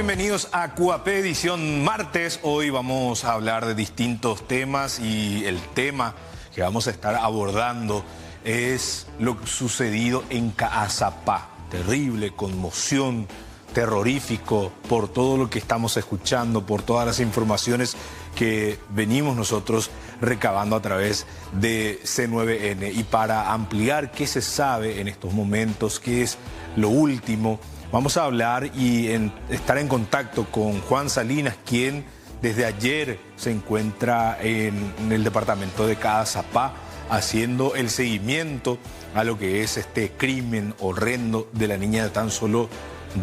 Bienvenidos a QAP edición martes. Hoy vamos a hablar de distintos temas y el tema que vamos a estar abordando es lo sucedido en Caazapá. Terrible, conmoción, terrorífico por todo lo que estamos escuchando, por todas las informaciones que venimos nosotros recabando a través de C9N. Y para ampliar qué se sabe en estos momentos, qué es lo último, vamos a hablar y estar en contacto con Juan Salinas, quien desde ayer se encuentra en el departamento de Caazapá haciendo el seguimiento a lo que es este crimen horrendo de la niña de tan solo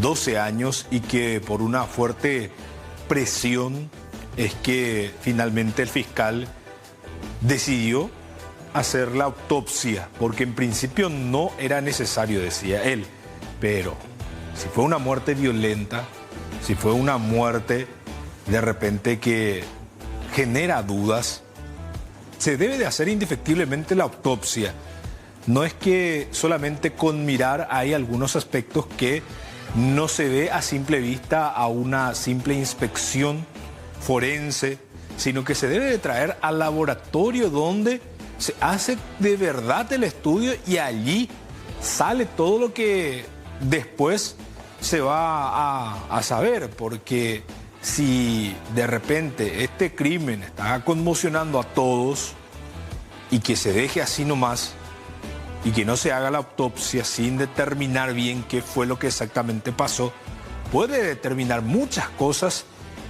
12 años y que por una fuerte presión es que finalmente el fiscal decidió hacer la autopsia, porque en principio no era necesario, decía él, pero si fue una muerte violenta, si fue una muerte de repente que genera dudas, se debe de hacer indefectiblemente la autopsia. No es que solamente con mirar hay algunos aspectos que no se ve a simple vista a una simple inspección forense, sino que se debe de traer al laboratorio donde se hace de verdad el estudio y allí sale todo lo que después se va a saber, porque si de repente este crimen está conmocionando a todos y que se deje así nomás y que no se haga la autopsia sin determinar bien qué fue lo que exactamente pasó, puede determinar muchas cosas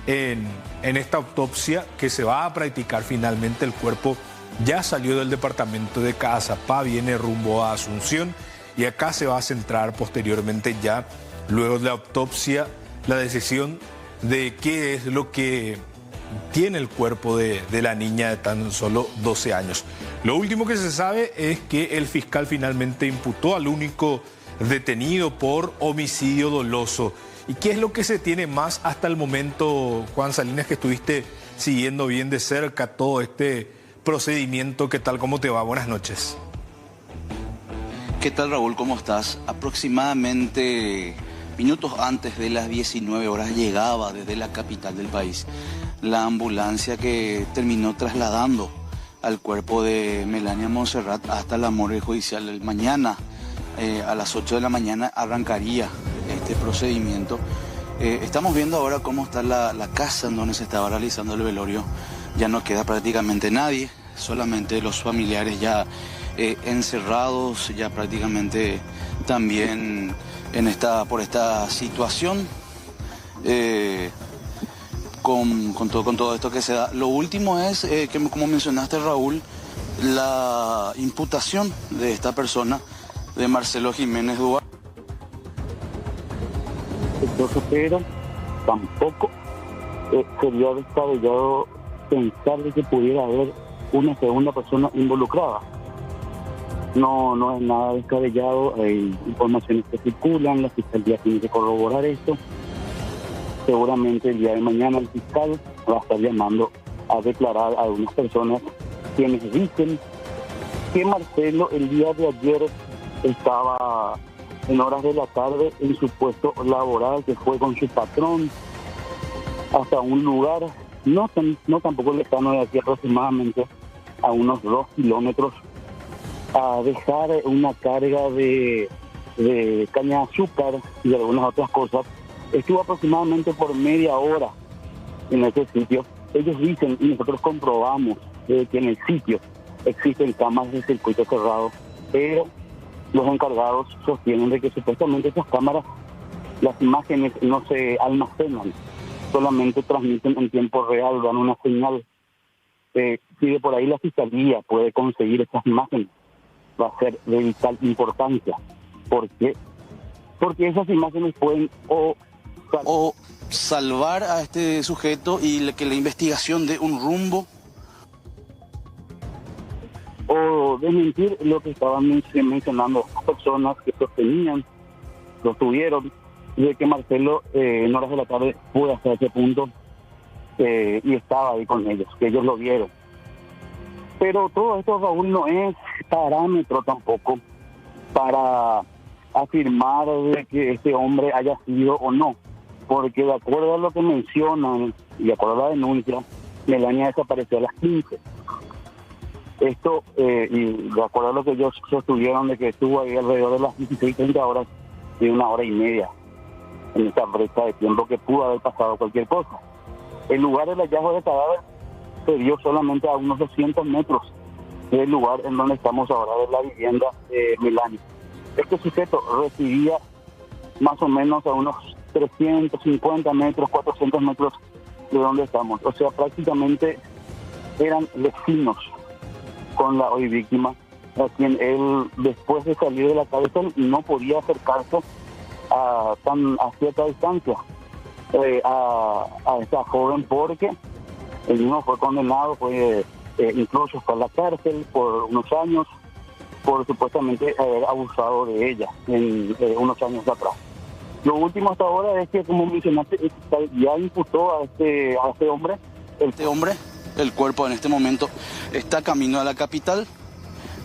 en esta autopsia que se va a practicar finalmente. El cuerpo ya salió del departamento de Caazapá, viene rumbo a Asunción y acá se va a centrar posteriormente ya, luego de la autopsia, la decisión de qué es lo que tiene el cuerpo de la niña de tan solo 12 años. Lo último que se sabe es que el fiscal finalmente imputó al único detenido por homicidio doloso. ¿Y qué es lo que se tiene más hasta el momento, Juan Salinas, que estuviste siguiendo bien de cerca todo este procedimiento? ¿Qué tal? ¿Cómo te va? Buenas noches. ¿Qué tal, Raúl? ¿Cómo estás? Aproximadamente minutos antes de las 19 horas llegaba desde la capital del país la ambulancia que terminó trasladando al cuerpo de Melania Montserrat hasta la morgue judicial. Mañana a las 8 de la mañana arrancaría este procedimiento. Estamos viendo ahora cómo está la casa en donde se estaba realizando el velorio. Ya no queda prácticamente nadie, solamente los familiares ya encerrados, ya prácticamente también por esta situación, con todo esto que se da. Lo último es que, como mencionaste, Raúl, la imputación de esta persona, de Marcelo Jiménez Duarte. Pero tampoco sería descabellado pensar de que pudiera haber una segunda persona involucrada. No es nada descabellado, hay informaciones que circulan, la fiscalía tiene que corroborar esto. Seguramente el día de mañana el fiscal va a estar llamando a declarar a algunas personas quienes dicen que Marcelo el día de ayer estaba en horas de la tarde en su puesto laboral, que fue con su patrón hasta un lugar no tampoco lejano de aquí, aproximadamente a unos 2 kilómetros, a dejar una carga de caña de azúcar y algunas otras cosas. Estuvo aproximadamente por media hora en ese sitio. Ellos dicen, y nosotros comprobamos, que en el sitio existen cámaras de circuito cerrado, pero los encargados sostienen de que supuestamente esas cámaras, las imágenes no se almacenan, solamente transmiten en tiempo real, dan una señal. Si de por ahí la fiscalía puede conseguir esas imágenes, va a ser de vital importancia. ¿Por qué? Porque esas imágenes pueden o salvar a este sujeto y que la investigación dé un rumbo, o desmentir lo que estaban mencionando las personas que sostuvieron de que Marcelo en horas de la tarde fue hasta ese punto y estaba ahí con ellos, que ellos lo vieron. Pero todo esto, Raúl, no es parámetro tampoco para afirmar de que este hombre haya sido o no. porque de acuerdo a lo que mencionan y de acuerdo a la denuncia, Melania desapareció a las 15. Esto, y de acuerdo a lo que ellos sostuvieron, de que estuvo ahí alrededor de las 16:30 horas y 1 hora y media en esa brecha de tiempo que pudo haber pasado cualquier cosa. El lugar del hallazgo de cadáver se dio solamente a unos 200 metros del lugar en donde estamos ahora, de la vivienda de Melania. Este sujeto residía más o menos a unos 350 metros, 400 metros de donde estamos. O sea, prácticamente eran vecinos con la hoy víctima, a quien él, después de salir de la cárcel, no podía acercarse a cierta distancia a esta joven, porque el mismo fue condenado, fue incluso hasta la cárcel por unos años, por supuestamente haber abusado de ella en unos años atrás. Lo último hasta ahora es que, como mencionaste, ya imputó a este hombre. El cuerpo en este momento está camino a la capital.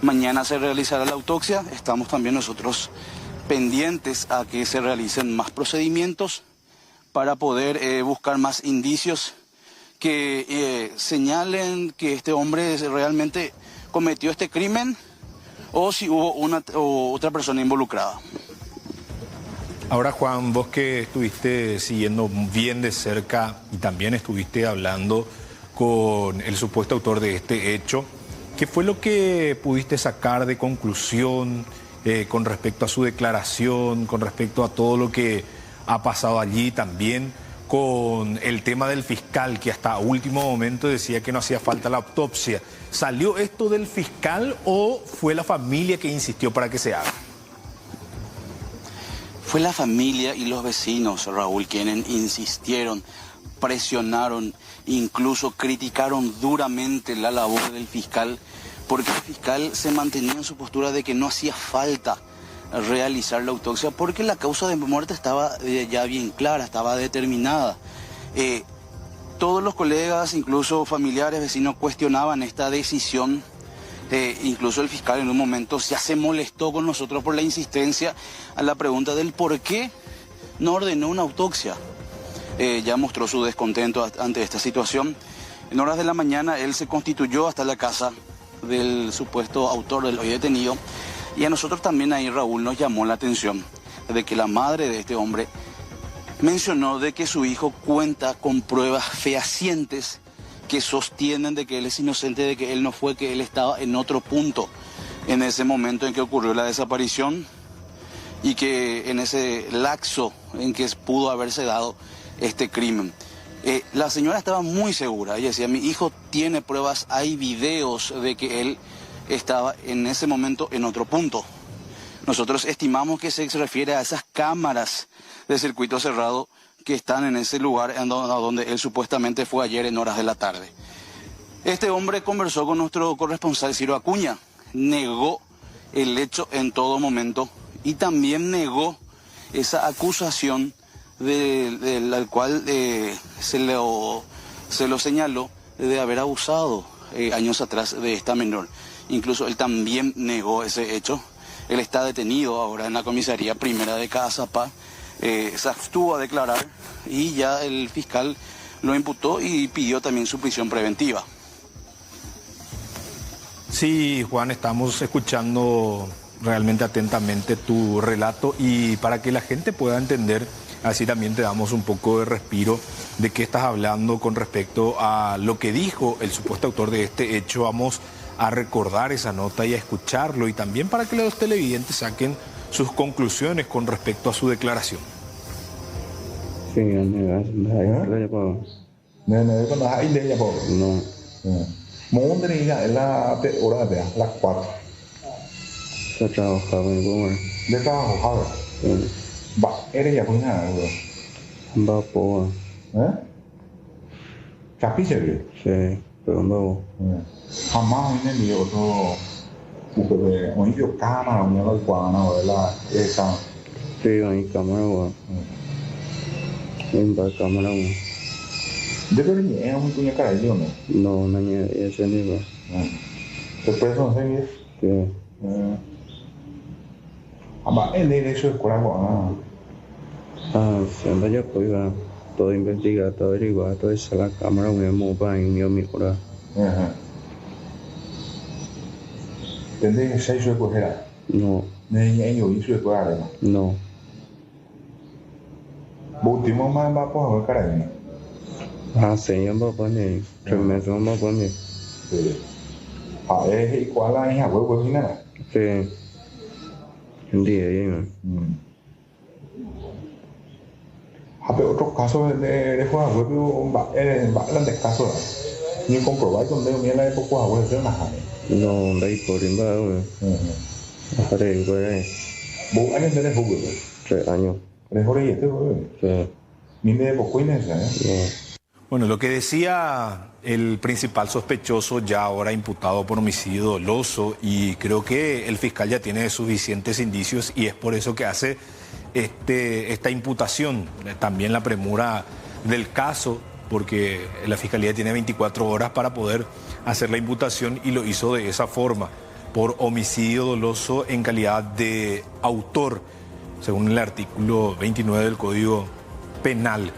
Mañana se realizará la autopsia. Estamos también nosotros pendientes a que se realicen más procedimientos para poder buscar más indicios que señalen que este hombre realmente cometió este crimen o si hubo otra persona involucrada. Ahora, Juan, vos que estuviste siguiendo bien de cerca y también estuviste hablando con el supuesto autor de este hecho, ¿qué fue lo que pudiste sacar de conclusión con respecto a su declaración, con respecto a todo lo que ha pasado allí, también con el tema del fiscal, que hasta último momento decía que no hacía falta la autopsia? ¿Salió esto del fiscal o fue la familia que insistió para que se haga? Fue la familia y los vecinos, Raúl, quienes insistieron, presionaron, incluso criticaron duramente la labor del fiscal, porque el fiscal se mantenía en su postura de que no hacía falta realizar la autopsia, porque la causa de muerte estaba ya bien clara, estaba determinada. Todos los colegas, incluso familiares, vecinos, cuestionaban esta decisión. Incluso el fiscal en un momento ya se molestó con nosotros por la insistencia a la pregunta del por qué no ordenó una autopsia. Ya mostró su descontento ante esta situación. En horas de la mañana él se constituyó hasta la casa del supuesto autor del hoy detenido, y a nosotros también ahí, Raúl, nos llamó la atención de que la madre de este hombre mencionó de que su hijo cuenta con pruebas fehacientes que sostienen de que él es inocente, de que él no fue, que él estaba en otro punto en ese momento en que ocurrió la desaparición y que en ese lapso en que pudo haberse dado este crimen. La señora estaba muy segura, ella decía, mi hijo tiene pruebas, hay videos de que él estaba en ese momento en otro punto. Nosotros estimamos que se refiere a esas cámaras de circuito cerrado que están en ese lugar a donde él supuestamente fue ayer en horas de la tarde. Este hombre conversó con nuestro corresponsal Ciro Acuña, negó el hecho en todo momento y también negó esa acusación de la cual se lo señaló de haber abusado años atrás de esta menor. Incluso él también negó ese hecho. Él está detenido ahora en la comisaría primera de Cazapá. Se abstuvo a declarar y ya el fiscal lo imputó y pidió también su prisión preventiva. Sí, Juan, estamos escuchando realmente atentamente tu relato, y para que la gente pueda entender, así también te damos un poco de respiro de qué estás hablando con respecto a lo que dijo el supuesto autor de este hecho. Vamos a recordar esa nota y a escucharlo, y también para que los televidentes saquen sus conclusiones con respecto a su declaración. Sí, no. Las 4. Yo trabajaba en Walmart. ¿De trabajo, Javier? Sí. ¿Eres ya con nada, bro? Va por. ¿Capiche? Sí, pero no. Jamás en el otro. Porque hoy yo cámara, hoy yo guana, o la esa. Sí, hoy cámara, bro. En va cámara, bro. ¿De qué venía? ¿Es un puño cara de no? No, no es el libro. ¿Después no sé qué? Sí. Ama, él es eso, es cuando Siempre ya pues va todo investigar, todo averiguar, todo eso la cámara un para mi hora. Tendré 6岁过去了， No, 那也有1岁过来了。 no. Bố tí mong mai ba có hỏi cái này. Sẽ em bảo vấn đề, chuẩn bị xong bảo vấn đề. Hỏi hệ quá là anh học với thế này. Sí. Hindi ahí, man. Había otro caso de jugar với bạn lần caso. Nhưng comprobar con dedo mía la época jugar với là hại. No, đây có đến bao mà. Ở đây có đây. Bố anh em đây phục rồi. Trời año. Đây hồi đấy rồi. Sí. Mi me poco inés, Bueno, lo que decía el principal sospechoso, ya ahora imputado por homicidio doloso, y creo que el fiscal ya tiene suficientes indicios y es por eso que hace esta imputación. También la premura del caso, porque la fiscalía tiene 24 horas para poder hacer la imputación y lo hizo de esa forma, por homicidio doloso en calidad de autor, según el artículo 29 del Código Penal.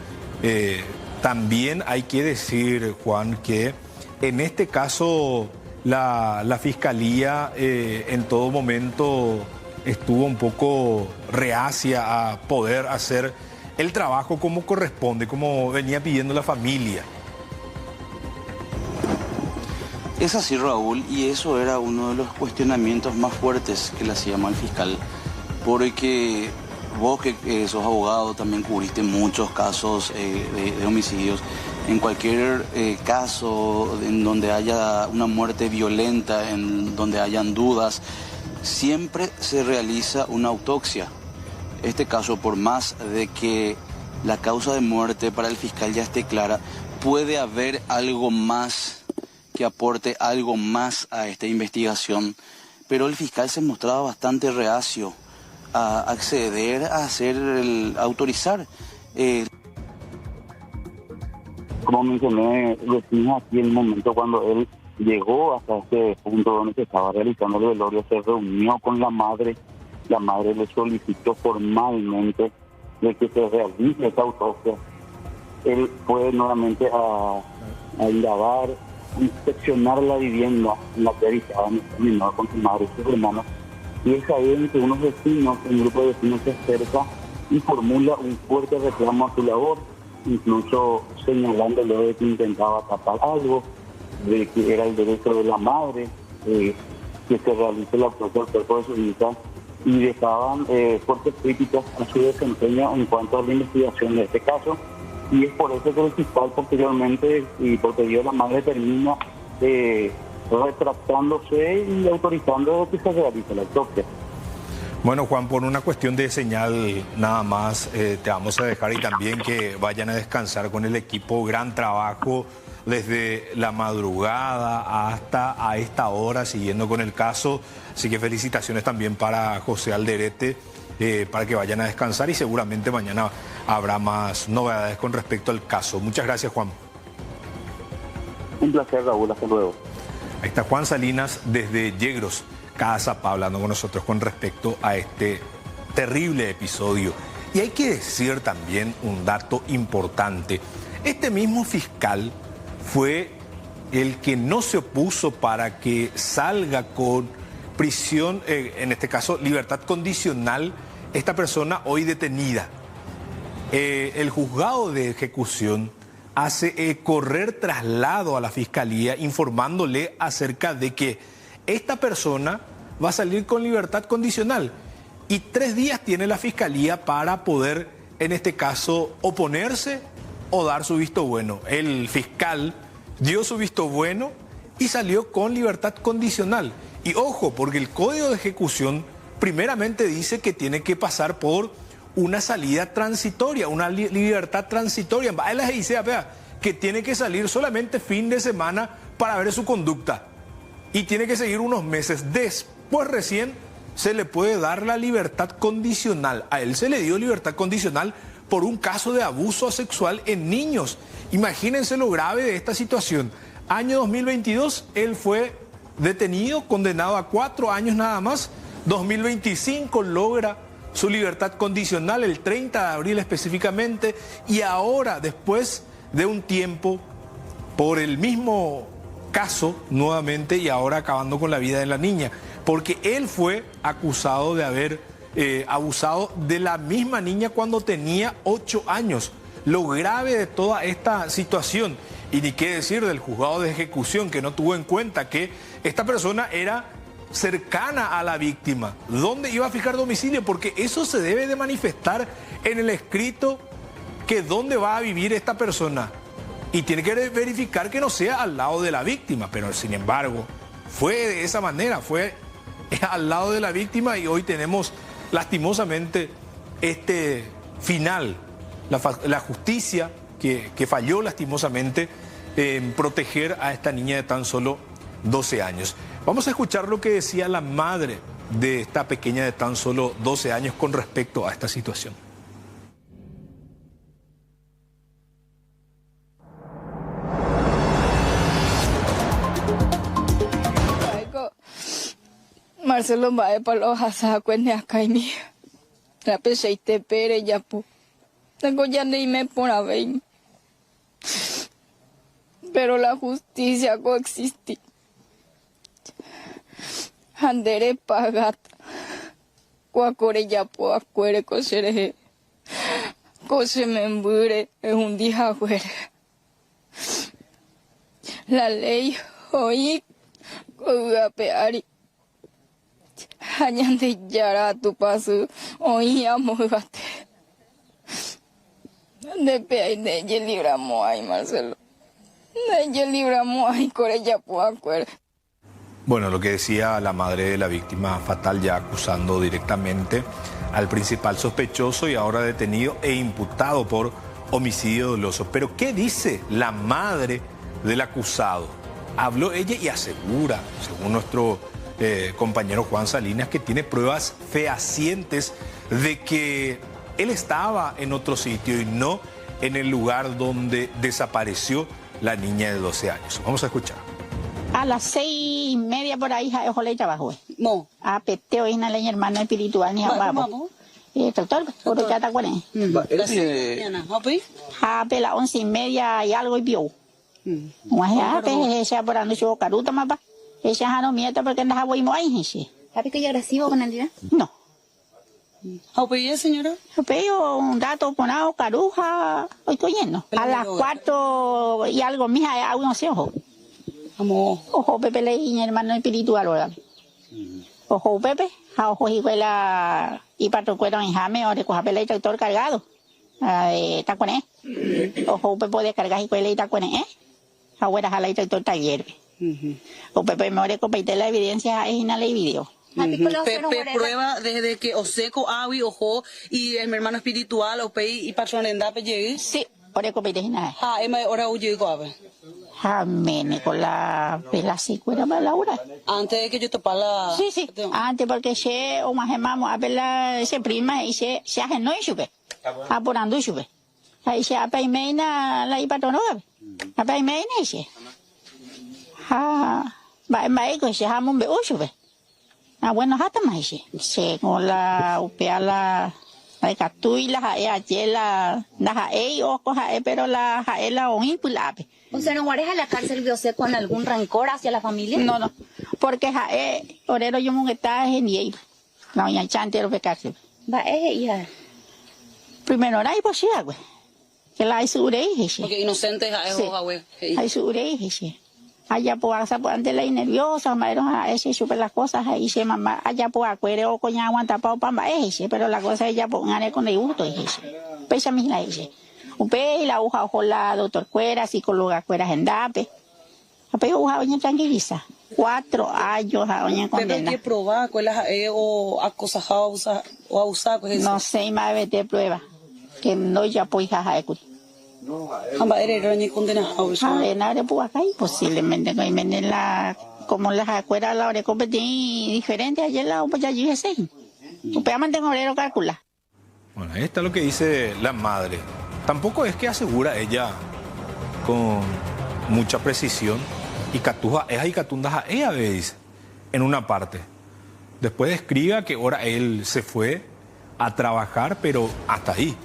También hay que decir, Juan, que en este caso la Fiscalía en todo momento estuvo un poco reacia a poder hacer el trabajo como corresponde, como venía pidiendo la familia. Es así, Raúl, y eso era uno de los cuestionamientos más fuertes que le hacíamos al fiscal, porque vos que sos abogado también cubriste muchos casos de homicidios. En cualquier caso en donde haya una muerte violenta, en donde hayan dudas, siempre se realiza una autopsia. Este caso, por más de que la causa de muerte para el fiscal ya esté clara, puede haber algo más que aporte algo más a esta investigación, pero el fiscal se mostraba bastante reacio a acceder a autorizar. Como mencioné, decimos aquí el momento cuando él llegó hasta este punto donde se estaba realizando el velorio, se reunió con la madre le solicitó formalmente de que se realice esa autopsia. Él fue nuevamente a indagar, inspeccionar la vivienda en la que habitaba nuestro menor con su madre y sus hermanos. Y es ahí en que unos vecinos, un grupo de vecinos se acerca y formula un fuerte reclamo a su labor, incluso señalándole de que intentaba tapar algo, de que era el derecho de la madre, que se realice la autopsia del cuerpo de su hija, y dejaban fuertes críticas a su desempeño en cuanto a la investigación de este caso. Y es por eso que el fiscal posteriormente, y por pedido de la madre, termina retractándose y autorizando que se realice la autopsia. Bueno, Juan, por una cuestión de señal nada más, te vamos a dejar y también que vayan a descansar con el equipo. Gran trabajo desde la madrugada hasta a esta hora, siguiendo con el caso. Así que felicitaciones también para José Alderete, para que vayan a descansar y seguramente mañana habrá más novedades con respecto al caso. Muchas gracias, Juan. Un placer, Raúl. Hasta luego. Ahí está Juan Salinas desde Yegros, Caazapá, hablando con nosotros con respecto a este terrible episodio. Y hay que decir también un dato importante. Este mismo fiscal fue el que no se opuso para que salga con prisión, en este caso libertad condicional, esta persona hoy detenida. El juzgado de ejecución hace correr traslado a la fiscalía informándole acerca de que esta persona va a salir con libertad condicional y 3 días tiene la fiscalía para poder, en este caso, oponerse o dar su visto bueno. El fiscal dio su visto bueno y salió con libertad condicional. Y ojo, porque el Código de Ejecución primeramente dice que tiene que pasar por una salida transitoria, una libertad transitoria. Él les dice, que tiene que salir solamente fin de semana para ver su conducta. Y tiene que seguir unos meses. Después recién se le puede dar la libertad condicional. A él se le dio libertad condicional por un caso de abuso sexual en niños. Imagínense lo grave de esta situación. Año 2022, él fue detenido, condenado a 4 años nada más. 2025 logra su libertad condicional el 30 de abril específicamente, y ahora, después de un tiempo, por el mismo caso nuevamente, y ahora acabando con la vida de la niña, porque él fue acusado de haber abusado de la misma niña cuando tenía 8 años. Lo grave de toda esta situación, y ni qué decir del juzgado de ejecución, que no tuvo en cuenta que esta persona era cercana a la víctima. ¿Dónde iba a fijar domicilio? Porque eso se debe de manifestar en el escrito, que dónde va a vivir esta persona. Y tiene que verificar que no sea al lado de la víctima. Pero sin embargo, fue de esa manera, fue al lado de la víctima, y hoy tenemos lastimosamente este final. La justicia que falló lastimosamente en proteger a esta niña de tan solo 12 años. Vamos a escuchar lo que decía la madre de esta pequeña de tan solo 12 años con respecto a esta situación. Marcelo Mbae Palo Hasa Cuene Akaimi. La Peseite Pere Yapu. Tengo ya ni me pone a ver. Pero la justicia coexiste. Andere pagat. Cuacore Yapu acuere cosere. Cose membure es un día fuera. La ley hoy peari. Hañande yara tu paso hoy amogate. De pe de ye libramos ahí, Marcelo. De ye libramos ahí, core ya puedo acuerdo. Bueno, lo que decía la madre de la víctima fatal, ya acusando directamente al principal sospechoso y ahora detenido e imputado por homicidio doloso. Pero ¿qué dice la madre del acusado? Habló ella y asegura, según nuestro compañero Juan Salinas, que tiene pruebas fehacientes de que él estaba en otro sitio y no en el lugar donde desapareció la niña de 12 años. Vamos a escuchar. A las 6:30 por ahí, ojalá y trabajo. No. A peteo y na leña hermana espiritual ni a babo. Doctor, por qué está con él. A pela 11:30 y algo y vio. Wah, pe se aporando su caruta mapa. Ella no mieta porque no voy muy ahí. ¿Sabe que es agresivo con el día? No. ¿A pedir, señora? Pero un dato ponado caruja, hoy estoy lleno. A las 4 y algo, mija, a unos ojos. Ojo, Pepe, mi hermano espiritual, ¿verdad? Ojo, Pepe, a ojo, hijuela, y para cuero en jame, o recoja pele y tractor cargado. Está con él. Ojo, Pepe puede cargar hijuela y está con él. Ahora jala y tractor taller. O Pepe me ore compartir la evidencia, es una ley video. Pepe prueba desde que Oseco, Awi, Ojo y mi hermano espiritual, Opei y patrón en Dape llegué. Sí, ore compartir nada. Emma, ahora huye Gobe. Amén, con la pela sicuera para Laura. Antes de que yo topa la. Sí, sí, antes porque se o más hermano a pela se prima y se hace no y sube. Apurando y sube. Ahí se apaimena la y patrón Gobe. Apaimena y se. Va que se llama un bebé sube. Bueno, hasta más se con la upea la catui la jae la jae o coja pero la jae la oí pulape. O sea, ¿no guardes a la cárcel de con algún rencor hacia la familia? No, porque jae orero yo me está en y la doña chantero de cárcel. Va hija. Primero era imposible, güey. Que la isure ese. Porque inocente jae o güey. Hay isure ese. Allá por esa ante la nerviosa, madre, ese super las cosas ahí se mamá, allá por acuere o coña aguanta pa pamba ese, pero la cosa ella por ganar con el gusto ese. Pesa misma ese. Upe la hoja ojo la doctor Cuera, psicóloga Cuera Gendape. Ape hoja oña tranquiliza. 4 años a oña condena. Pero qué probar cuela o acosajado o abusar pues eso. No sé, más vete prueba. Que no ya pues jaja de Amba era ni condena de Puacá posiblemente no hay la como las acuerdas la hora competí diferente ayer la pues allí ese. Upea mantengo obrero calcula. Bueno, ahí está lo que dice la madre. Tampoco es que asegura ella con mucha precisión y catuja es y catundaja ella dice en una parte. Después describa que ahora él se fue a trabajar, pero hasta ahí.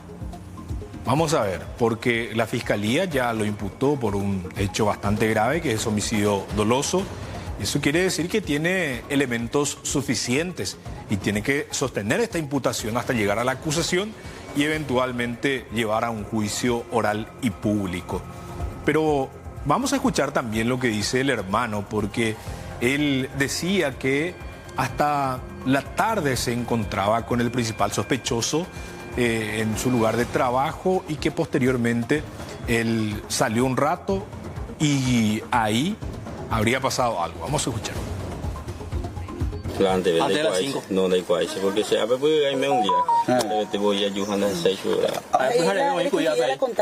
Vamos a ver, porque la Fiscalía ya lo imputó por un hecho bastante grave, que es homicidio doloso. Eso quiere decir que tiene elementos suficientes y tiene que sostener esta imputación hasta llegar a la acusación y eventualmente llevar a un juicio oral y público. Pero vamos a escuchar también lo que dice el hermano, porque él decía que hasta la tarde se encontraba con el principal sospechoso en su lugar de trabajo y que posteriormente él salió un rato y ahí habría pasado algo. Vamos a escuchar. Antes de las 5. No, de quais, porque se abre porque hay un día. Te voy a ayudar a 6 horas.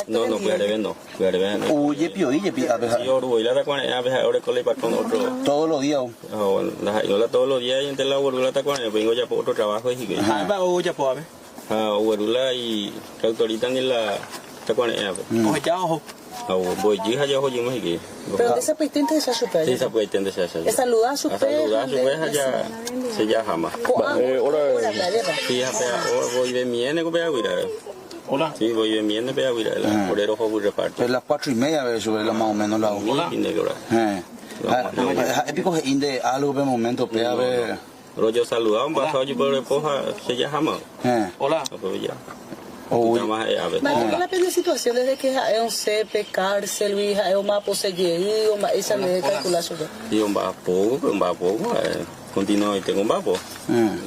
No, no puede ver, no. Oye, pio, a ver. Yo voy a la cuarenta, a ver, ahora con otro. Todos los días. Yo la todos los días y entre la borula está con vengo ya por otro trabajo y que. Va o ya puede. Borula y la autoridad ni la está con ella. Oye, ya ojo. Voy a ya ojo yo que. Pero de esa pretende de esa super. Sí, esa pretende de esa. Esa saludar a su Saludar su peja ya se ya jamás. Ahora. Sí, voy de miene con pega guira. Hola. Sí, voy de miene pega guira. Por el ojo reparto. Es las 4:30 sobre la más o menos la hora. Épico de algo de momento pega ver. Rollo saludado, un paso allí por el poja se ya jamás. Hola. Mas la pena situação desde que é um CP, cárcel, é uma possegueria, uma essa me calcular sobre. E um pouco, continua e tem pouco.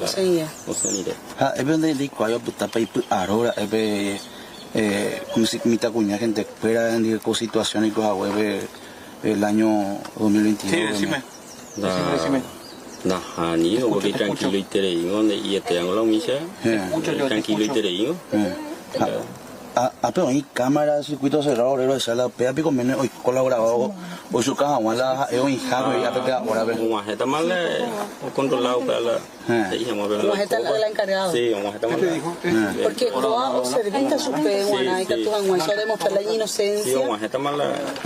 Sim. O sanidade. É bem de qual eu botar para ir agora é como se me tá cunha gente espera en situação e coisa web el año 2022. Sí, decime. Nah, ni porque tranquilo y terreno y este ángulo misa. Tranquilo y terreno. Pero hay cámara, circuito cerrado, pero esa la pega pico menos hoy colaborado o su caja wala es un hijado y apega ahora ve. Un agente mal controlado para la un agente la encargado. Sí, un agente mal. Porque no observita su pena y que tu anguaso demostrar la inocencia. Sí, un agente mal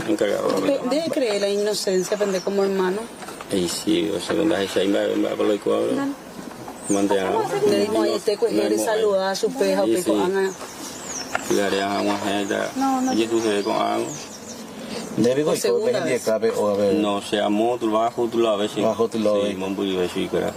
encargado. Debe creer la inocencia, aprender como hermano. Y sí, o sea, cuando hay va por lo igual. Le dimos ahí este coger y saludar a su peja o pico ana. Cuidaré a una gente. Y tú se con algo. Debe con segunda vez. No, sea moto bajo tu lado, sí. Bajo tu lado. Sí, muy bien, sí, claro.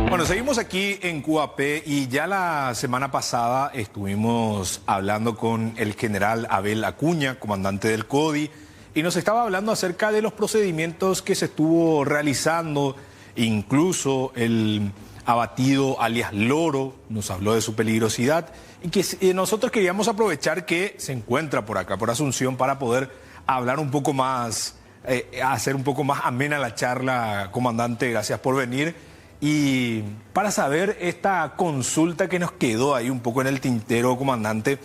Bueno, seguimos aquí en QAP y ya la semana pasada estuvimos hablando con el general Abel Acuña, comandante del CODI, y nos estaba hablando acerca de los procedimientos que se estuvo realizando, incluso el abatido alias Loro, nos habló de su peligrosidad y que nosotros queríamos aprovechar que se encuentra por acá, por Asunción, para poder hablar un poco más, hacer un poco más amena la charla. Comandante, gracias por venir. Y para saber esta consulta que nos quedó ahí un poco en el tintero, comandante,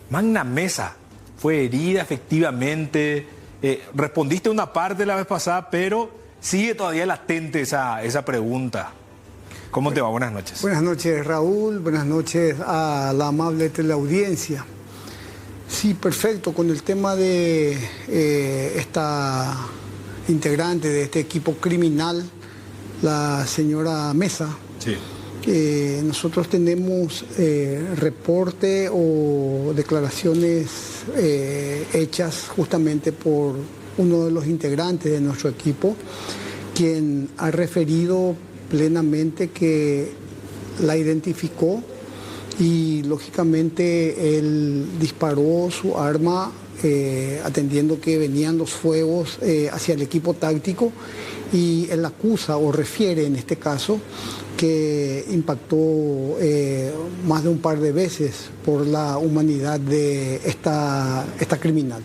Magna Mesa fue herida efectivamente, respondiste una parte la vez pasada, pero sigue todavía latente esa pregunta. ¿Cómo te va? Buenas noches. Buenas noches, Raúl. Buenas noches a la amable teleaudiencia. Sí, perfecto. Con el tema de esta integrante de este equipo criminal, la señora Mesa, sí. Nosotros tenemos reporte o declaraciones hechas justamente por uno de los integrantes de nuestro equipo, quien ha referido plenamente que la identificó y lógicamente él disparó su arma atendiendo que venían los fuegos hacia el equipo táctico, y él acusa o refiere en este caso que impactó más de un par de veces por la humanidad de esta criminal.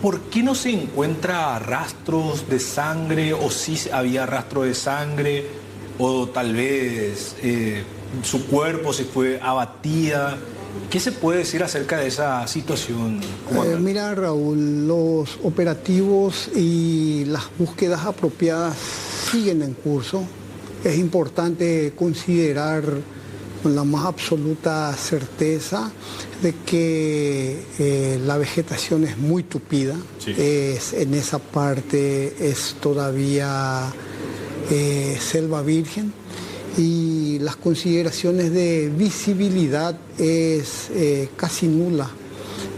¿Por qué no se encuentra rastros de sangre, o si había rastro de sangre, o tal vez su cuerpo se fue abatida? ¿Qué se puede decir acerca de esa situación? Mira, Raúl, los operativos y las búsquedas apropiadas siguen en curso. Es importante considerar con la más absoluta certeza de que la vegetación es muy tupida. Sí. En esa parte es todavía selva virgen. y las consideraciones de visibilidad es casi nula.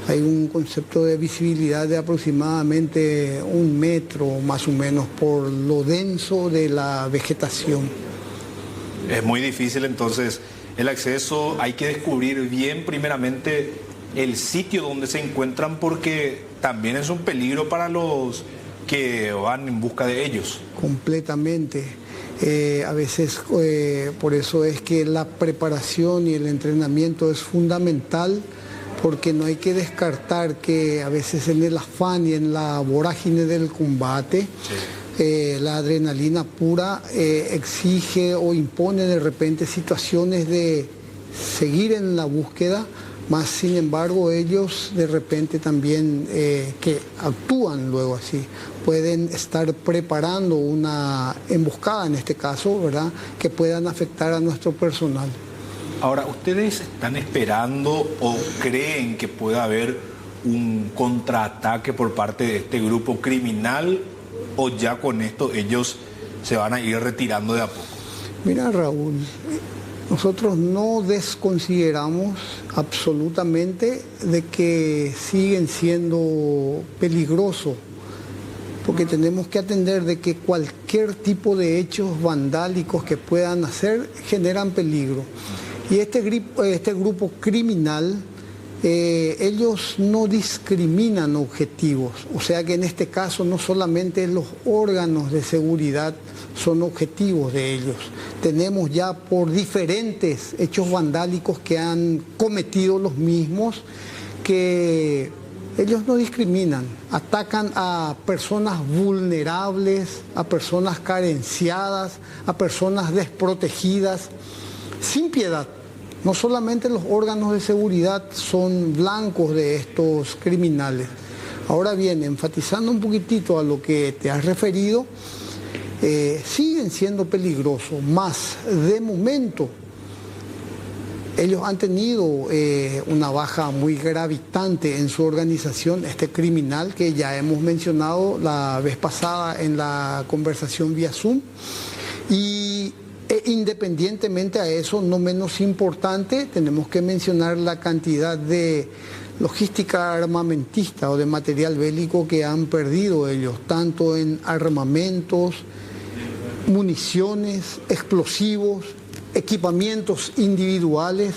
Hay un concepto de visibilidad de aproximadamente 1 metro más o menos por lo denso de la vegetación. Es muy difícil entonces el acceso, hay que descubrir bien primeramente el sitio donde se encuentran porque también es un peligro para los que van en busca de ellos. Completamente. A veces por eso es que la preparación y el entrenamiento es fundamental, porque no hay que descartar que a veces en el afán y en la vorágine del combate, la adrenalina pura exige o impone de repente situaciones de seguir en la búsqueda, más sin embargo ellos de repente también que actúan luego así, pueden estar preparando una emboscada en este caso, ¿verdad?, que puedan afectar a nuestro personal. Ahora, ¿ustedes están esperando o creen que pueda haber un contraataque por parte de este grupo criminal o ya con esto ellos se van a ir retirando de a poco? Mira, Raúl, nosotros no desconsideramos absolutamente de que siguen siendo peligrosos, porque tenemos que atender de que cualquier tipo de hechos vandálicos que puedan hacer generan peligro. Y este grupo criminal, ellos no discriminan objetivos, o sea que en este caso no solamente los órganos de seguridad son objetivos de ellos. Tenemos ya por diferentes hechos vandálicos que han cometido los mismos, que ellos no discriminan, atacan a personas vulnerables, a personas carenciadas, a personas desprotegidas, sin piedad. No solamente los órganos de seguridad son blancos de estos criminales. Ahora bien, enfatizando un poquitito a lo que te has referido, siguen siendo peligrosos, más de momento ellos han tenido una baja muy gravitante en su organización, este criminal que ya hemos mencionado la vez pasada en la conversación vía Zoom, y independientemente a eso, no menos importante, tenemos que mencionar la cantidad de logística armamentista o de material bélico que han perdido ellos, tanto en armamentos, municiones, explosivos, equipamientos individuales,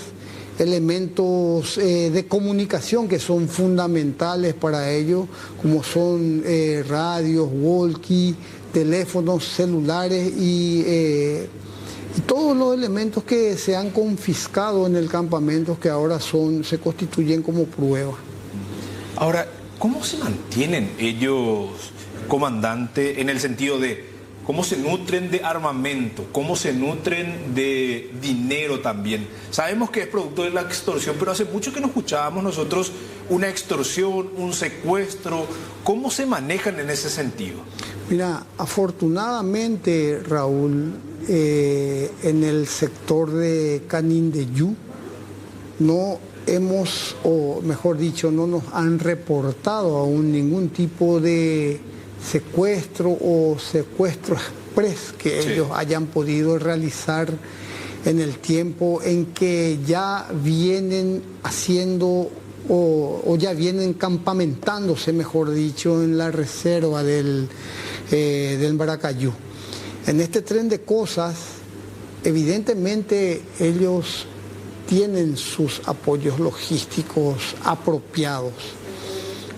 elementos de comunicación que son fundamentales para ello, como son radios, walkie, teléfonos celulares y todos los elementos que se han confiscado en el campamento, que ahora se constituyen como prueba. Ahora, ¿cómo se mantienen ellos, comandante, en el sentido de cómo se nutren de armamento, cómo se nutren de dinero también? Sabemos que es producto de la extorsión, pero hace mucho que no escuchábamos nosotros una extorsión, un secuestro. ¿Cómo se manejan en ese sentido? Mira, afortunadamente, Raúl, en el sector de Canindeyú no hemos, o mejor dicho, no nos han reportado aún ningún tipo de secuestro o secuestro express que ellos hayan podido realizar en el tiempo en que ya vienen haciendo o ya vienen campamentándose, mejor dicho, en la reserva del Maracayú. En este tren de cosas, evidentemente ellos tienen sus apoyos logísticos apropiados.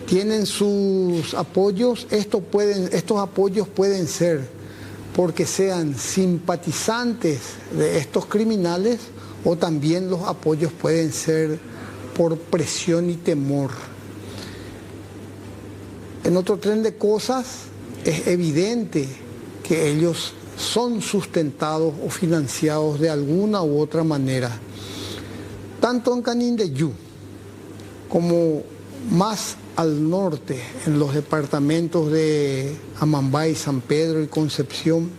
Tienen sus apoyos, estos apoyos pueden ser porque sean simpatizantes de estos criminales, o también los apoyos pueden ser por presión y temor. En otro tren de cosas es evidente que ellos son sustentados o financiados de alguna u otra manera. Tanto en Canindeyú como más al norte, en los departamentos de Amambay, San Pedro y Concepción,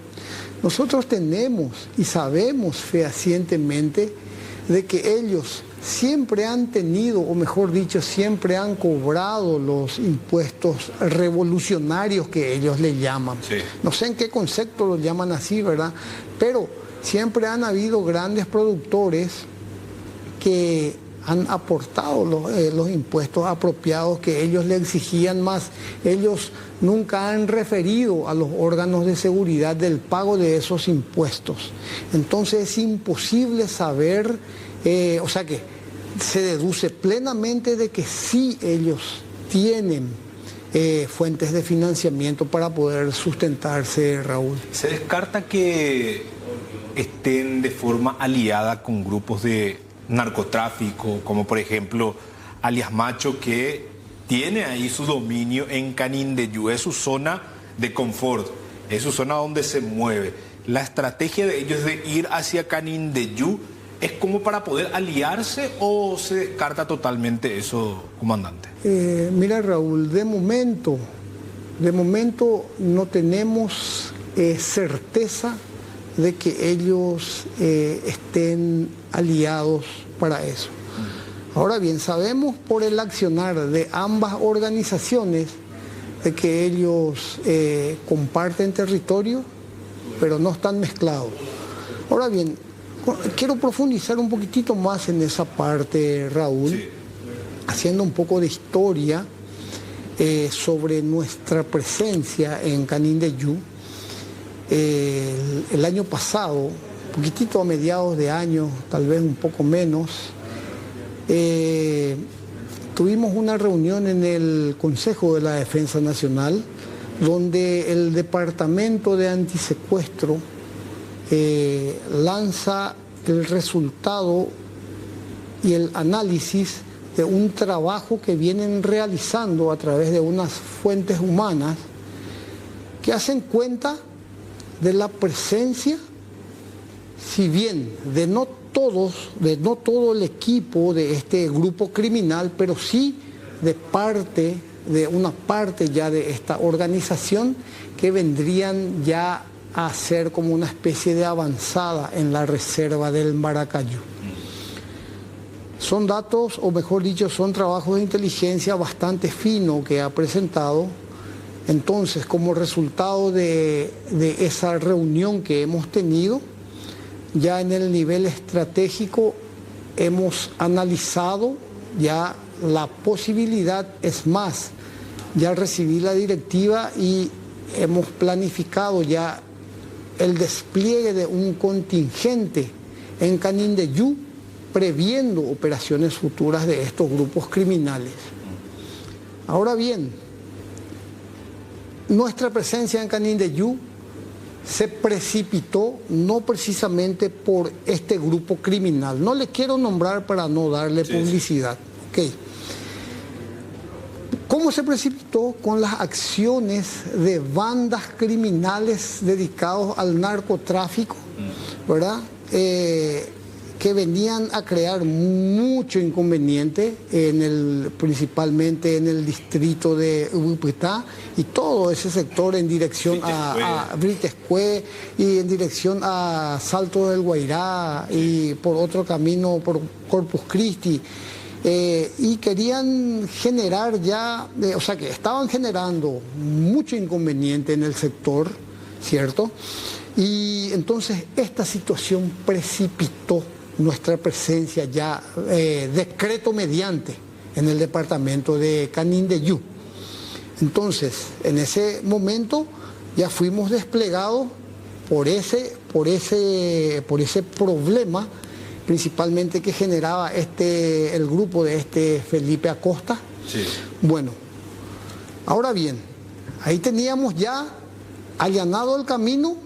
nosotros tenemos y sabemos fehacientemente de que ellos siempre han tenido, o mejor dicho, siempre han cobrado los impuestos revolucionarios que ellos le llaman. Sí. No sé en qué concepto los llaman así, ¿verdad? Pero siempre han habido grandes productores que han aportado los impuestos apropiados que ellos le exigían más. Ellos nunca han referido a los órganos de seguridad del pago de esos impuestos. Entonces es imposible saber, o sea que se deduce plenamente de que sí ellos tienen fuentes de financiamiento para poder sustentarse, Raúl. ¿Se descarta que estén de forma aliada con grupos de narcotráfico, como por ejemplo alias Macho, que tiene ahí su dominio en Canindeyú? Es su zona de confort, es su zona donde se mueve? La estrategia de ellos de ir hacia Canindeyú es como para poder aliarse, ¿o se descarta totalmente eso, comandante? Mira, Raúl, de momento no tenemos certeza de que ellos estén aliados para eso. Ahora bien, sabemos por el accionar de ambas organizaciones de que ellos comparten territorio, pero no están mezclados. Ahora bien, quiero profundizar un poquitito más en esa parte, Raúl, sí, haciendo un poco de historia sobre nuestra presencia en Canindeyú. El año pasado, un poquitito a mediados de año, tal vez un poco menos, tuvimos una reunión en el Consejo de la Defensa Nacional, donde el Departamento de Antisecuestro lanza el resultado y el análisis de un trabajo que vienen realizando a través de unas fuentes humanas que hacen cuenta de la presencia, si bien de no todo el equipo de este grupo criminal, pero sí de una parte ya de esta organización que vendrían ya a ser como una especie de avanzada en la reserva del Maracayú. Son datos, o mejor dicho, son trabajos de inteligencia bastante fino que ha presentado. Entonces, como resultado de esa reunión que hemos tenido, ya en el nivel estratégico hemos analizado ya la posibilidad, es más, ya recibí la directiva y hemos planificado ya el despliegue de un contingente en Canindeyú, previendo operaciones futuras de estos grupos criminales. Ahora bien, nuestra presencia en Canindeyú se precipitó no precisamente por este grupo criminal. No le quiero nombrar para no darle publicidad. Okay. ¿Cómo se precipitó? Con las acciones de bandas criminales dedicados al narcotráfico, ¿verdad? Que venían a crear mucho inconveniente, principalmente en el distrito de Ubupetá y todo ese sector en dirección a Britescue y en dirección a Salto del Guairá y por otro camino por Corpus Christi. Y querían generar ya, o sea que estaban generando mucho inconveniente en el sector, ¿cierto? Y entonces esta situación precipitó nuestra presencia ya decreto mediante en el departamento de Canindeyú. Entonces, en ese momento ya fuimos desplegados por ese problema, principalmente que generaba el grupo de Felipe Acosta. Sí. Bueno, ahora bien, ahí teníamos ya allanado el camino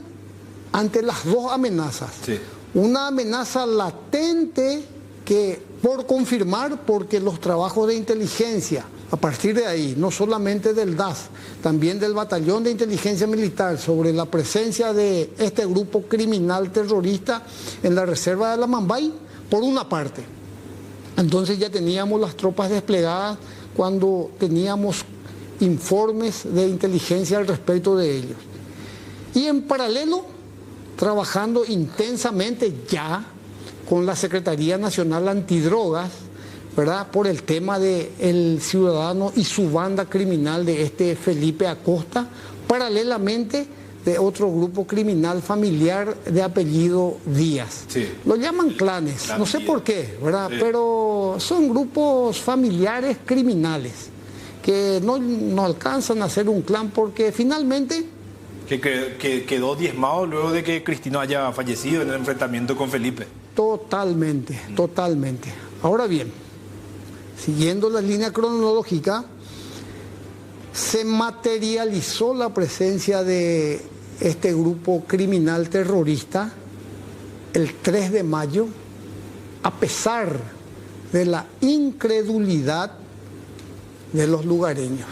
ante las dos amenazas. Sí. Una amenaza latente que por confirmar, porque los trabajos de inteligencia, a partir de ahí, no solamente del DAS, también del Batallón de Inteligencia Militar, sobre la presencia de este grupo criminal terrorista en la reserva de la Mambay, por una parte. Entonces ya teníamos las tropas desplegadas cuando teníamos informes de inteligencia al respecto de ellos. Y en paralelo, trabajando intensamente ya con la Secretaría Nacional Antidrogas, ¿verdad?, por el tema del ciudadano y su banda criminal de Felipe Acosta, paralelamente de otro grupo criminal familiar de apellido Díaz. Sí. Lo llaman clanes, no sé por qué, ¿verdad? Sí. Pero son grupos familiares criminales que no alcanzan a ser un clan porque finalmente... Que quedó diezmado luego de que Cristino haya fallecido en el enfrentamiento con Felipe. Totalmente, totalmente. Ahora bien, siguiendo la línea cronológica, se materializó la presencia de este grupo criminal terrorista el 3 de mayo, a pesar de la incredulidad de los lugareños.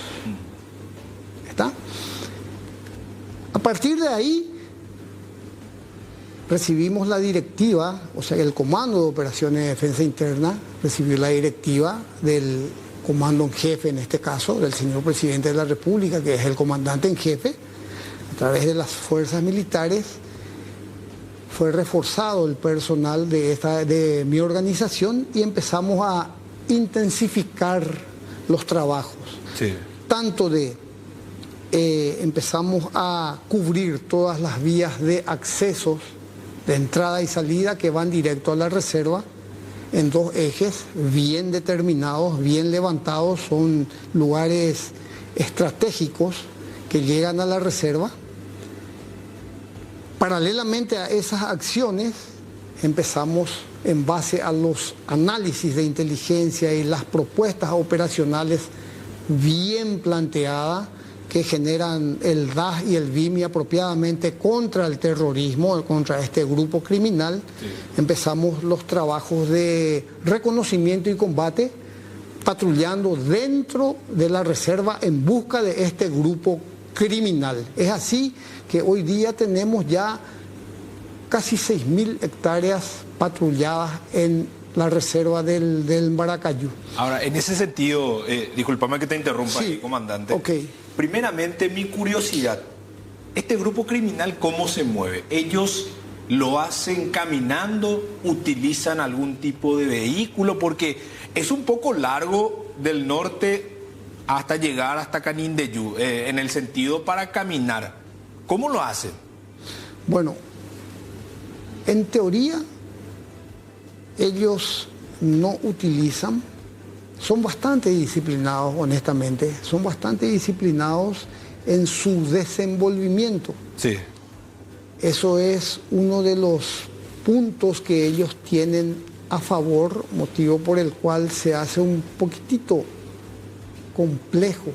¿Está? A partir de ahí recibimos la directiva, o sea, el Comando de Operaciones de Defensa Interna recibió la directiva del comando en jefe, en este caso, del señor presidente de la República, que es el comandante en jefe, a través de las fuerzas militares. Fue reforzado el personal de mi organización y empezamos a intensificar los trabajos. Sí. Tanto de empezamos a cubrir todas las vías de accesos, de entrada y salida que van directo a la reserva, en 2 ejes bien determinados, bien levantados, son lugares estratégicos que llegan a la reserva. Paralelamente a esas acciones, empezamos en base a los análisis de inteligencia y las propuestas operacionales bien planteadas que generan el DAS y el BIMI apropiadamente contra el terrorismo, contra este grupo criminal. Sí. Empezamos los trabajos de reconocimiento y combate, patrullando dentro de la reserva en busca de este grupo criminal. Es así que hoy día tenemos ya casi 6.000 hectáreas patrulladas en la reserva del Maracayú. Ahora, en ese sentido, discúlpame que te interrumpa, sí, ahí, comandante. Okay. Primeramente, mi curiosidad, ¿este grupo criminal cómo se mueve? ¿Ellos lo hacen caminando? ¿Utilizan algún tipo de vehículo? Porque es un poco largo del norte hasta llegar hasta Canindeyú, en el sentido para caminar. ¿Cómo lo hacen? Bueno, en teoría, ellos no utilizan, son bastante disciplinados, honestamente, son bastante disciplinados en su desenvolvimiento. Sí. Eso es uno de los puntos que ellos tienen a favor, motivo por el cual se hace un poquitito complejo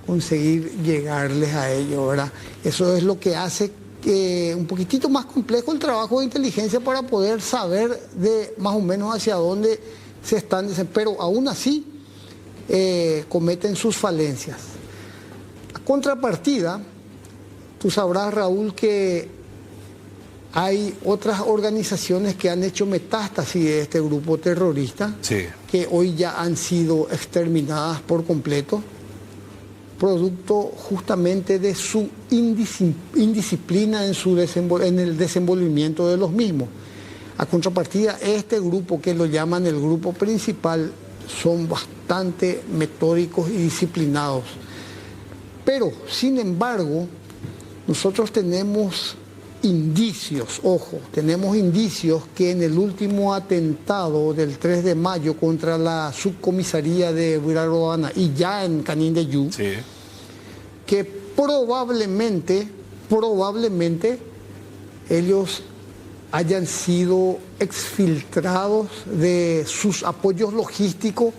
conseguir llegarles a ellos, ¿verdad? Eso es lo que hace que un poquitito más complejo el trabajo de inteligencia para poder saber de más o menos hacia dónde se están, pero aún así cometen sus falencias. A contrapartida, tú sabrás, Raúl, que hay otras organizaciones que han hecho metástasis de este grupo terrorista, sí, que hoy ya han sido exterminadas por completo, producto justamente de su indisciplina en el desenvolvimiento de los mismos. A contrapartida, este grupo, que lo llaman el grupo principal, son bastante metódicos y disciplinados. Pero, sin embargo, nosotros tenemos indicios, ojo, tenemos indicios que en el último atentado del 3 de mayo contra la subcomisaría de Huiraroana y ya en Canindeyú, sí, que probablemente ellos hayan sido exfiltrados de sus apoyos logísticos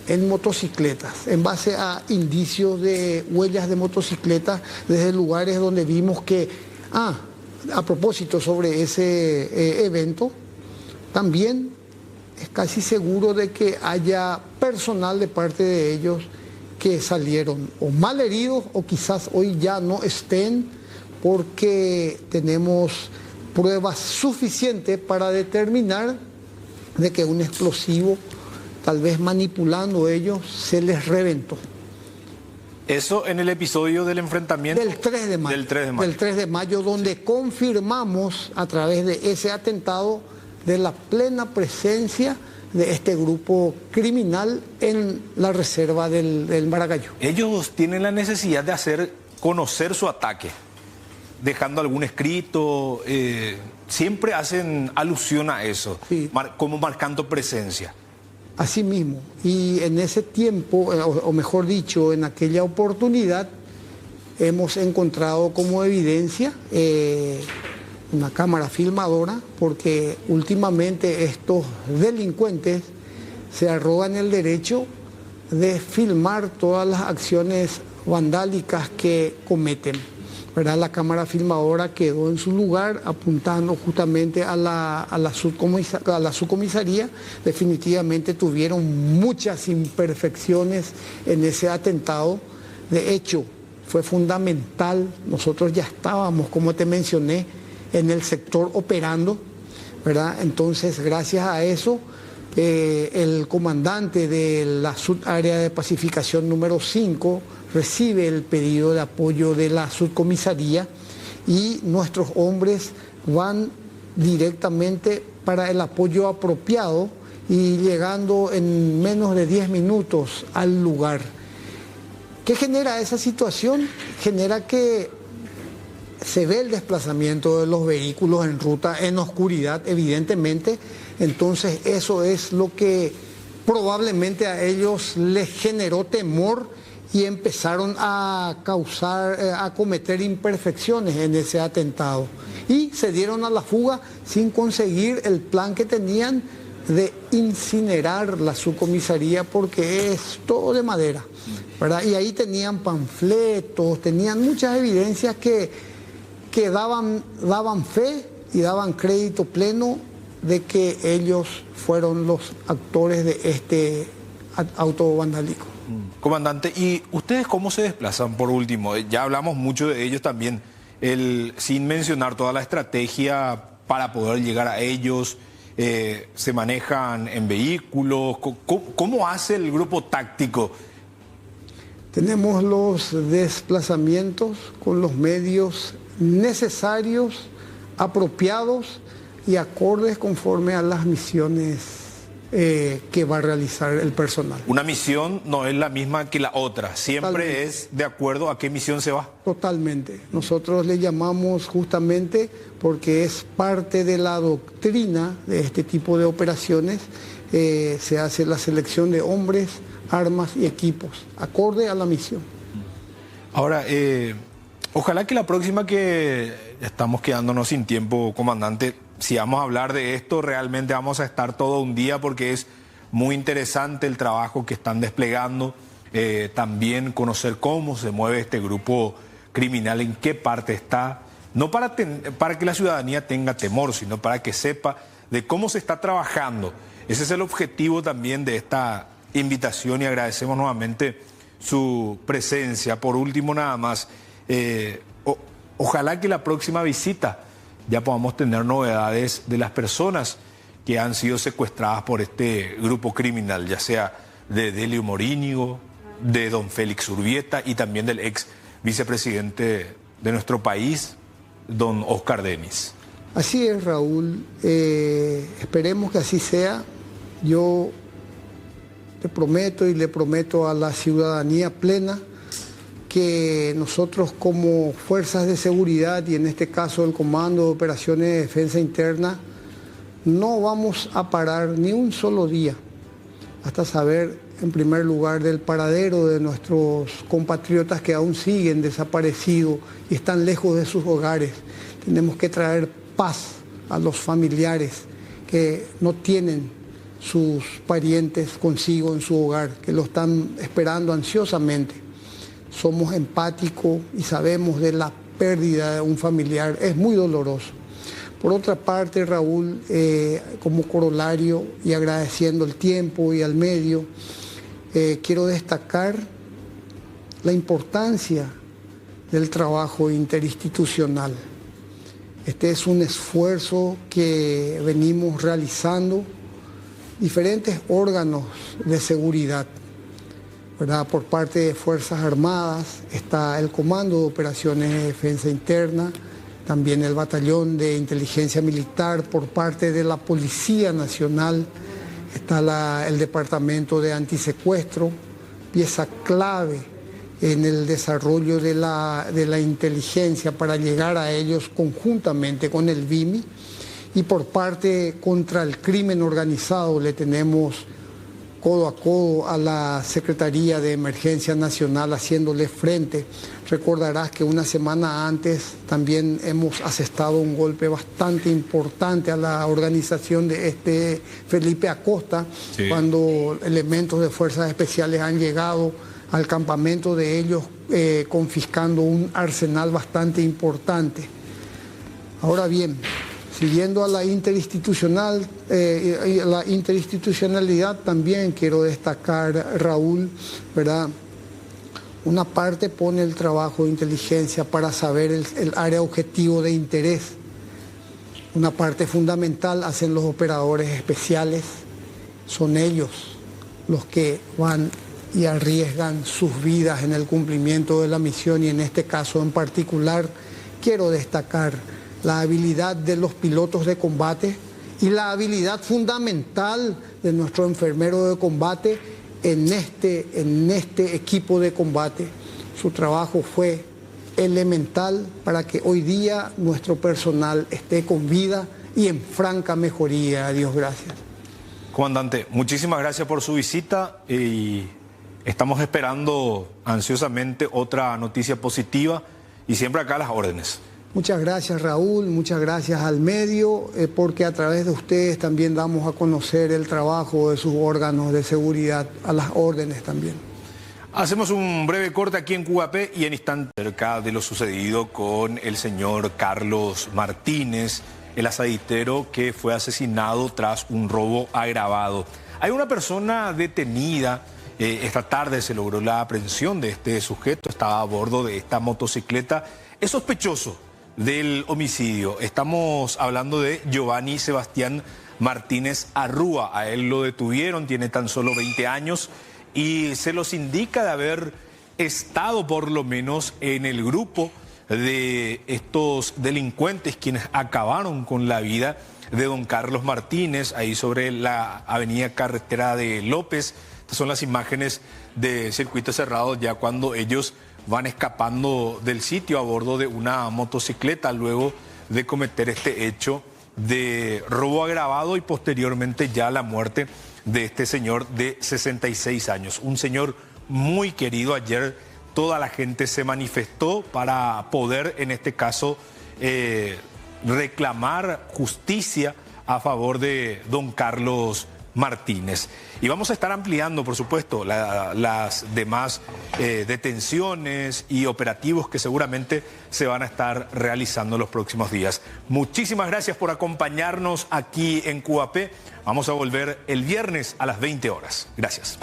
en motocicletas, en base a indicios de huellas de motocicletas desde lugares donde vimos que, a propósito sobre ese evento, también es casi seguro de que haya personal de parte de ellos que salieron o mal heridos o quizás hoy ya no estén, porque tenemos pruebas suficientes para determinar de que un explosivo, tal vez manipulando ellos, se les reventó. Eso en el episodio del enfrentamiento del 3 de mayo. Del 3 de mayo, donde sí, confirmamos a través de ese atentado de la plena presencia de este grupo criminal en la reserva del Maracayú. Ellos tienen la necesidad de hacer conocer su ataque. dejando algún escrito, siempre hacen alusión a eso, Sí. Como marcando presencia. Así mismo. Y en ese tiempo, o mejor dicho, en aquella oportunidad, hemos encontrado como evidencia una cámara filmadora, porque últimamente estos delincuentes se arrogan el derecho de filmar todas las acciones vandálicas que cometen, ¿verdad? La cámara filmadora quedó en su lugar apuntando justamente a la subcomisaría. Definitivamente tuvieron muchas imperfecciones en ese atentado. De hecho, fue fundamental, nosotros ya estábamos, como te mencioné, en el sector operando, ¿verdad? Entonces, gracias a eso, el comandante de la subárea de pacificación número 5 recibe el pedido de apoyo de la subcomisaría y nuestros hombres van directamente para el apoyo apropiado y llegando en menos de 10 minutos al lugar. ¿Qué genera esa situación? Genera que se ve el desplazamiento de los vehículos en ruta, en oscuridad, evidentemente. Entonces eso es lo que probablemente a ellos les generó temor y empezaron a cometer imperfecciones en ese atentado. Y se dieron a la fuga sin conseguir el plan que tenían de incinerar la subcomisaría, porque es todo de madera, ¿verdad? Y ahí tenían panfletos, tenían muchas evidencias que daban fe y daban crédito pleno de que ellos fueron los actores de este auto vandálico. Comandante, ¿y ustedes cómo se desplazan por último? Ya hablamos mucho de ellos también, sin mencionar toda la estrategia para poder llegar a ellos. ¿Se manejan en vehículos? ¿Cómo hace el grupo táctico? Tenemos los desplazamientos con los medios necesarios, apropiados y acordes conforme a las misiones que va a realizar el personal. Una misión no es la misma que la otra, siempre Totalmente. es de acuerdo a qué misión se va. Totalmente. Nosotros le llamamos justamente porque es parte de la doctrina de este tipo de operaciones, se hace la selección de hombres, armas y equipos, acorde a la misión. Ahora, ojalá que la próxima, que estamos quedándonos sin tiempo, comandante, si vamos a hablar de esto, realmente vamos a estar todo un día, porque es muy interesante el trabajo que están desplegando, también conocer cómo se mueve este grupo criminal, en qué parte está, no para que la ciudadanía tenga temor, sino para que sepa de cómo se está trabajando. Ese es el objetivo también de esta invitación, y agradecemos nuevamente su presencia. Por último, nada más, ojalá que la próxima visita ya podamos tener novedades de las personas que han sido secuestradas por este grupo criminal, ya sea de Delio Morínigo, de don Félix Urbieta y también del ex vicepresidente de nuestro país, don Oscar Denis. Así es, Raúl. Esperemos que así sea. Yo te prometo y le prometo a la ciudadanía plena que nosotros, como fuerzas de seguridad, y en este caso el Comando de Operaciones de Defensa Interna, no vamos a parar ni un solo día hasta saber, en primer lugar, del paradero de nuestros compatriotas que aún siguen desaparecidos y están lejos de sus hogares. Tenemos que traer paz a los familiares que no tienen sus parientes consigo en su hogar, que lo están esperando ansiosamente. Somos empáticos y sabemos de la pérdida de un familiar, es muy doloroso. Por otra parte, Raúl, como corolario y agradeciendo el tiempo y al medio, quiero destacar la importancia del trabajo interinstitucional. Este es un esfuerzo que venimos realizando diferentes órganos de seguridad, ¿verdad? Por parte de Fuerzas Armadas está el Comando de Operaciones de Defensa Interna, también el Batallón de Inteligencia Militar. Por parte de la Policía Nacional está el Departamento de Antisecuestro, pieza clave en el desarrollo de la inteligencia para llegar a ellos conjuntamente con el BIMI. Y por parte contra el crimen organizado le tenemos codo a codo a la Secretaría de Emergencia Nacional haciéndole frente. Recordarás que una semana antes también hemos asestado un golpe bastante importante a la organización de Felipe Acosta, sí, cuando elementos de fuerzas especiales han llegado al campamento de ellos confiscando un arsenal bastante importante. Ahora bien, siguiendo a la interinstitucionalidad, también quiero destacar, Raúl, ¿verdad? Una parte pone el trabajo de inteligencia para saber el área objetivo de interés. Una parte fundamental hacen los operadores especiales. Son ellos los que van y arriesgan sus vidas en el cumplimiento de la misión, y en este caso en particular quiero destacar la habilidad de los pilotos de combate y la habilidad fundamental de nuestro enfermero de combate en este equipo de combate. Su trabajo fue elemental para que hoy día nuestro personal esté con vida y en franca mejoría. A Dios gracias. Comandante, muchísimas gracias por su visita y estamos esperando ansiosamente otra noticia positiva y siempre acá a las órdenes. Muchas gracias, Raúl, muchas gracias al medio, porque a través de ustedes también damos a conocer el trabajo de sus órganos de seguridad, a las órdenes también. Hacemos un breve corte aquí en QAP y en instante cerca de lo sucedido con el señor Carlos Martínez, el asaditero que fue asesinado tras un robo agravado. Hay una persona detenida. Esta tarde se logró la aprehensión de este sujeto, estaba a bordo de esta motocicleta. Es sospechoso del homicidio. Estamos hablando de Giovanni Sebastián Martínez Arrúa. A él lo detuvieron, tiene tan solo 20 años y se los indica de haber estado por lo menos en el grupo de estos delincuentes quienes acabaron con la vida de don Carlos Martínez, ahí sobre la avenida Carretera de López. Estas son las imágenes de circuito cerrado ya cuando ellos van escapando del sitio a bordo de una motocicleta luego de cometer este hecho de robo agravado y posteriormente ya la muerte de este señor de 66 años. Un señor muy querido. Ayer toda la gente se manifestó para poder, en este caso, reclamar justicia a favor de don Carlos Martínez. Y vamos a estar ampliando, por supuesto, las demás detenciones y operativos que seguramente se van a estar realizando en los próximos días. Muchísimas gracias por acompañarnos aquí en QAP. Vamos a volver el viernes a las 20 horas. Gracias.